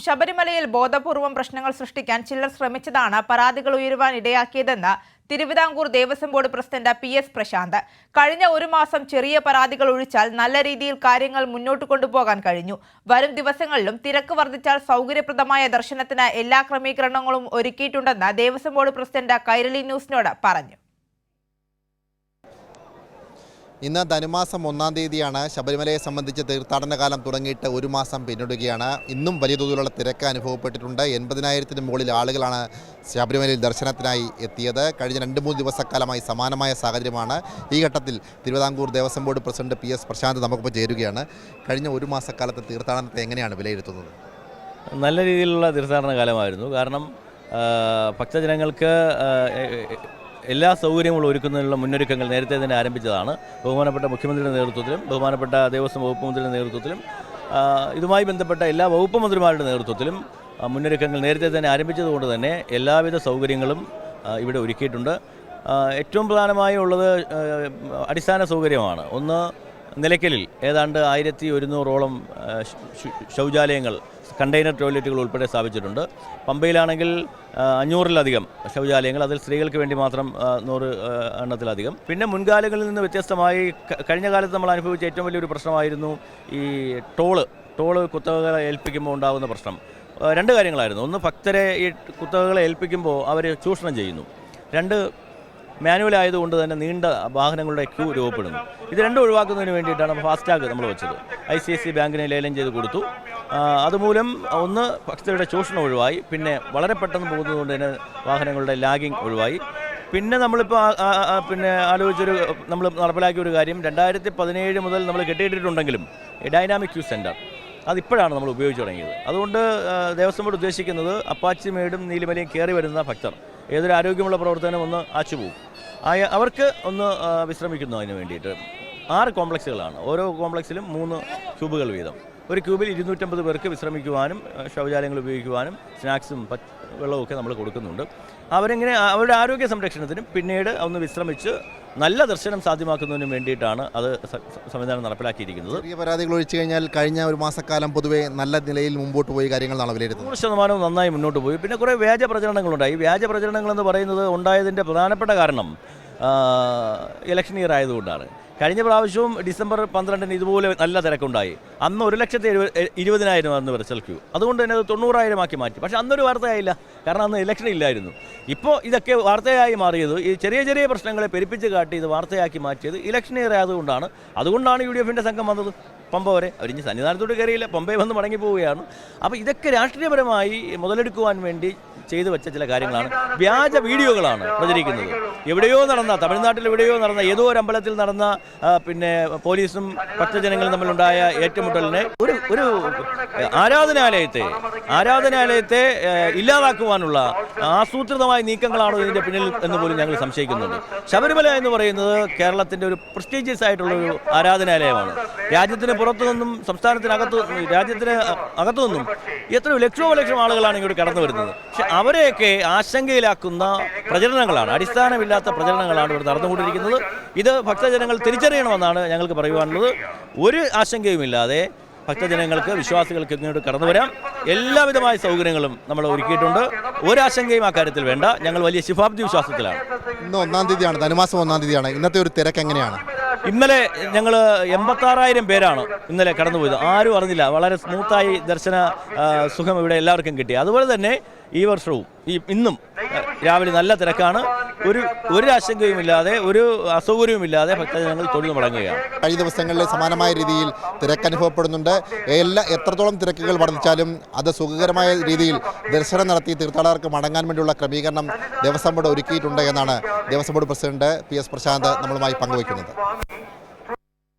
ശബരിമലയിൽ ബോധപൂർവം പ്രശ്നങ്ങൾ സൃഷ്ടിക്കാൻ ചിലർ ശ്രമിച്ചതാണ് പരാതികൾ ഉയരുവാൻ ഇടയാക്കിയതെന്ന് Travancore Devaswom board president PS Prashanth. കഴിഞ്ഞ ഒരു മാസം ചെറിയ പരാതികൾ ഒഴിച്ചാൽ നല്ല രീതിയിൽ കാര്യങ്ങൾ മുന്നോട്ട് കൊണ്ടുപോകാൻ കഴിഞ്ഞു. വരും ദിവസങ്ങളിലും തിരക്ക് വർദ്ധിച്ചാൽ സൗകര്യപ്രദമായ ദർശനത്തിന് എല്ലാ ക്രമീകരണങ്ങളും ഒരുക്കിയിട്ടുണ്ടെന്ന് ദേവസ്വം ബോർഡ് പ്രസിഡന്റ് കൈരളി ന്യൂസിനോട് പറഞ്ഞു. ഇന്ന് ധനുമാസം 1-ാം തീയതിയാണ്. ശബരിമലയെ സംബന്ധിച്ച് തീർത്ഥാടന കാലം തുടങ്ങിയിട്ട് ഒരു മാസം പിന്നിടുകയാണ്. ഇന്നും വലിയ തോതിലുള്ള തിരക്ക് അനുഭവപ്പെട്ടിട്ടുണ്ട്. 80,000-ന് മുകളിൽ ആളുകളാണ് ശബരിമലയിൽ ദർശനത്തിനായി എത്തിയത്. കഴിഞ്ഞ 2-3 ദിവസക്കാലമായി സമാനമായ സാഹചര്യമാണ്. ഈ ഘട്ടത്തിൽ Thiruvithamkoor Devaswom board president PS Prasanth നമുക്കിപ്പോൾ ചേരുകയാണ്. കഴിഞ്ഞ ഒരു മാസക്കാലത്തെ തീർത്ഥാടനത്തെ എങ്ങനെയാണ് വിലയിരുത്തുന്നത്? നല്ല രീതിയിലുള്ള തീർത്ഥാടന കാലമായിരുന്നു. കാരണം ഭക്തജനങ്ങൾക്ക് എല്ലാ സൗകര്യങ്ങളും ഒരുക്കുന്നതിനുള്ള മുന്നൊരുക്കങ്ങൾ നേരത്തെ തന്നെ ആരംഭിച്ചതാണ്. ബഹുമാനപ്പെട്ട മുഖ്യമന്ത്രിയുടെ നേതൃത്വത്തിലും ബഹുമാനപ്പെട്ട ദേവസ്വം വകുപ്പ് മന്ത്രിയുടെ നേതൃത്വത്തിലും ഇതുമായി ബന്ധപ്പെട്ട എല്ലാ വകുപ്പ് മന്ത്രിമാരുടെ നേതൃത്വത്തിലും മുന്നൊരുക്കങ്ങൾ നേരത്തെ തന്നെ ആരംഭിച്ചതുകൊണ്ട് തന്നെ എല്ലാവിധ സൗകര്യങ്ങളും ഇവിടെ ഒരുക്കിയിട്ടുണ്ട്. ഏറ്റവും പ്രധാനമായി ഉള്ളത് അടിസ്ഥാന സൗകര്യമാണ്. ഒന്ന്, നിലയ്ക്കലിൽ ഏതാണ്ട് 1100ഓളം ശൗചാലയങ്ങൾ, കണ്ടെയ്നർ ടോയ്ലറ്റുകൾ ഉൾപ്പെടെ സ്ഥാപിച്ചിട്ടുണ്ട്. പമ്പയിലാണെങ്കിൽ 500-ലധികം ശൗചാലയങ്ങൾ, അതിൽ സ്ത്രീകൾക്ക് വേണ്ടി മാത്രം 100 എണ്ണത്തിലധികം. പിന്നെ മുൻകാലങ്ങളിൽ നിന്ന് വ്യത്യസ്തമായി കഴിഞ്ഞ കാലത്ത് നമ്മൾ അനുഭവിച്ച ഏറ്റവും വലിയൊരു പ്രശ്നമായിരുന്നു ഈ ടോള് കുത്തകകളെ ഏൽപ്പിക്കുമ്പോൾ ഉണ്ടാകുന്ന പ്രശ്നം. 2 കാര്യങ്ങളായിരുന്നു. ഒന്ന്, ഭക്തരെ ഈ കുത്തകകളെ ഏൽപ്പിക്കുമ്പോൾ അവർ ചൂഷണം ചെയ്യുന്നു. 2, മാനുവൽ ആയതുകൊണ്ട് തന്നെ നീണ്ട വാഹനങ്ങളുടെ ക്യൂ രൂപപ്പെടുന്നു. ഇത് രണ്ടും ഒഴിവാക്കുന്നതിന് വേണ്ടിയിട്ടാണ് ഫാസ്റ്റാഗ് നമ്മൾ വെച്ചത്. ICICI ബാങ്കിനെ ലേലം ചെയ്ത് കൊടുത്തു. അതുമൂലം ഒന്ന്, ഭക്തരുടെ ചൂഷണം ഒഴിവായി. പിന്നെ വളരെ പെട്ടെന്ന് പോകുന്നതുകൊണ്ട് തന്നെ വാഹനങ്ങളുടെ ലാഗിങ് ഒഴിവായി. പിന്നെ നമ്മളിപ്പോൾ നമ്മൾ നടപ്പിലാക്കിയ ഒരു കാര്യം, 2017 മുതൽ നമ്മൾ കെട്ടിയിട്ടിട്ടുണ്ടെങ്കിലും ഡൈനാമിക് ക്യൂ സെൻറ്റർ അതിപ്പോഴാണ് നമ്മൾ ഉപയോഗിച്ച് തുടങ്ങിയത്. അതുകൊണ്ട് ദേവസ്വം ബോർഡ് ഉദ്ദേശിക്കുന്നത് അപ്പാച്ചിമേടും നീലിമലയും കയറി വരുന്ന ഭക്തർ ഏതൊരു ആരോഗ്യമുള്ള പ്രവർത്തനം ഒന്ന് ആച്ചുപോകും, അവർക്ക് ഒന്ന് വിശ്രമിക്കുന്നു. അതിന് വേണ്ടിയിട്ട് 6 കോംപ്ലക്സുകളാണ്. ഓരോ കോംപ്ലക്സിലും 3 ക്യൂബുകൾ വീതം. ഒരു ക്യൂബിൽ 250 പേർക്ക് വിശ്രമിക്കുവാനും ശൗചാലയങ്ങൾ ഉപയോഗിക്കുവാനും സ്നാക്സും വെള്ളമൊക്കെ നമ്മൾ കൊടുക്കുന്നുണ്ട്. അവരെങ്ങനെ അവരുടെ ആരോഗ്യ സംരക്ഷണത്തിനും പിന്നീട് ഒന്ന് വിശ്രമിച്ച് നല്ല ദർശനം സാധ്യമാക്കുന്നതിനും വേണ്ടിയിട്ടാണ് അത് സംവിധാനം നടപ്പിലാക്കിയിരിക്കുന്നത്. ചെറിയ പരാതികൾ ഒഴിച്ചു കഴിഞ്ഞാൽ കഴിഞ്ഞ ഒരു മാസക്കാലം പൊതുവെ നല്ല നിലയിൽ മുമ്പോട്ട് പോയി കാര്യങ്ങളാണ് വിലയിരുത്തുന്നത്. 100% നന്നായി മുന്നോട്ട് പോയി. പിന്നെ കുറേ വ്യാജ പ്രചരണങ്ങളുണ്ടായി. വ്യാജ പ്രചരണങ്ങളെന്ന് പറയുന്നത് ഉണ്ടായതിൻ്റെ പ്രധാനപ്പെട്ട കാരണം ഇലക്ഷൻ ഇയർ ആയതുകൊണ്ടാണ്. കഴിഞ്ഞ പ്രാവശ്യവും ഡിസംബർ 12-ന് ഇതുപോലെ നല്ല തിരക്കുണ്ടായി. അന്ന് 1,20,000 അന്ന് വെർച്വൽ ക്യൂ. അതുകൊണ്ട് തന്നെ അത് 90,000 മാറ്റി. പക്ഷേ അന്നൊരു വാർത്തയായില്ല, കാരണം അന്ന് ഇലക്ഷൻ ഇല്ലായിരുന്നു. ഇപ്പോൾ ഇതൊക്കെ വാർത്തയായി മാറിയത്, ഈ ചെറിയ പ്രശ്നങ്ങളെ പെരുപ്പിച്ച് കാട്ടി ഇത് വാർത്തയാക്കി മാറ്റിയത് ഇലക്ഷൻ ഇയർ ആയതുകൊണ്ടാണ്. അതുകൊണ്ടാണ് UDFൻ്റെ സംഘം വന്നത് പമ്പ വരെ. അവരിഞ്ഞ് സന്നിധാനത്തോട്ട് കയറിയില്ല, പമ്പയെ വന്ന് മടങ്ങി പോവുകയാണ്. അപ്പോൾ ഇതൊക്കെ രാഷ്ട്രീയപരമായി മുതലെടുക്കുവാൻ വേണ്ടി ചെയ്തു വെച്ച ചില കാര്യങ്ങളാണ്. വ്യാജ വീഡിയോകളാണ് പ്രചരിക്കുന്നത്. തമിഴ്നാട്ടിൽ എവിടെയോ നടന്ന ഏതോ ഒരു അമ്പലത്തിൽ നടന്ന പിന്നെ പോലീസും ഭക്തജനങ്ങളും തമ്മിലുണ്ടായ ഏറ്റുമുട്ടലിനെ ഒരു ആരാധനാലയത്തെ ഇല്ലാതാക്കുവാനുള്ള ആസൂത്രിതമായ നീക്കങ്ങളാണോ ഇതിൻ്റെ പിന്നിൽ എന്ന് പോലും ഞങ്ങൾ സംശയിക്കുന്നുണ്ട്. ശബരിമല എന്ന് പറയുന്നത് കേരളത്തിൻ്റെ ഒരു പ്രസ്റ്റീജിയസ് ആയിട്ടുള്ളൊരു ആരാധനാലയമാണ്. രാജ്യത്തിന് പുറത്തു നിന്നും രാജ്യത്തിന് അകത്തു നിന്നും എത്രയോ ലക്ഷം ആളുകളാണ് ഇങ്ങോട്ട് കടന്നു വരുന്നത്. പക്ഷെ അവരെയൊക്കെ ആശങ്കയിലാക്കുന്ന പ്രചരണങ്ങളാണ്, അടിസ്ഥാനമില്ലാത്ത പ്രചരണങ്ങളാണ് ഇവിടെ നടന്നുകൊണ്ടിരിക്കുന്നത്. ഇത് ഭക്തജനങ്ങൾ തിരിച്ചറിയണമെന്നാണ് ഞങ്ങൾക്ക് പറയുവാനുള്ളത്. ഒരു ആശങ്കയുമില്ലാതെ ഭക്തജനങ്ങൾക്ക്, വിശ്വാസികൾക്ക് ഇങ്ങോട്ട് കടന്നു വരാം. എല്ലാവിധമായ സൗകര്യങ്ങളും നമ്മൾ ഒരുക്കിയിട്ടുണ്ട്. ഒരാശങ്കയും ആ കാര്യത്തിൽ വേണ്ട. ഞങ്ങൾ വലിയ ശുഭാപ്തി വിശ്വാസത്തിലാണ്. ഇന്ന് 1-ാം തീയതിയാണ്, ധനുമാസം 1-ാം തീയതിയാണ്. ഇന്നത്തെ ഒരു തിരക്ക് എങ്ങനെയാണ്? ഇന്നലെ ഞങ്ങൾ 86,000 പേരാണ് ഇന്നലെ കടന്നുപോയത്. ആരും അറിഞ്ഞില്ല. വളരെ സ്മൂത്തായി ദർശന സുഖം ഇവിടെ എല്ലാവർക്കും കിട്ടി. അതുപോലെ തന്നെ ഈ വർഷവും ഇന്നും രാവിലെ നല്ല തിരക്കാണ്. ഒരു ആശങ്കയുമില്ലാതെ, ഒരു അസൗകര്യവുമില്ലാതെ ഭക്തജനങ്ങൾ തൊഴുതു മടങ്ങുകയാണ്. കഴിഞ്ഞ ദിവസങ്ങളിൽ സമാനമായ രീതിയിൽ തിരക്ക് അനുഭവപ്പെടുന്നുണ്ട്. എത്രത്തോളം തിരക്കുകൾ വർദ്ധിച്ചാലും അത് സുഖകരമായ രീതിയിൽ ദർശനം നടത്തി തീർത്ഥാടകർക്ക് മടങ്ങാൻ വേണ്ടിയുള്ള ക്രമീകരണം ദേവസ്വം ബോർഡ് ഒരുക്കിയിട്ടുണ്ട് എന്നാണ് Devaswom board president PS Prasanth നമ്മളുമായി പങ്കുവയ്ക്കുന്നത്.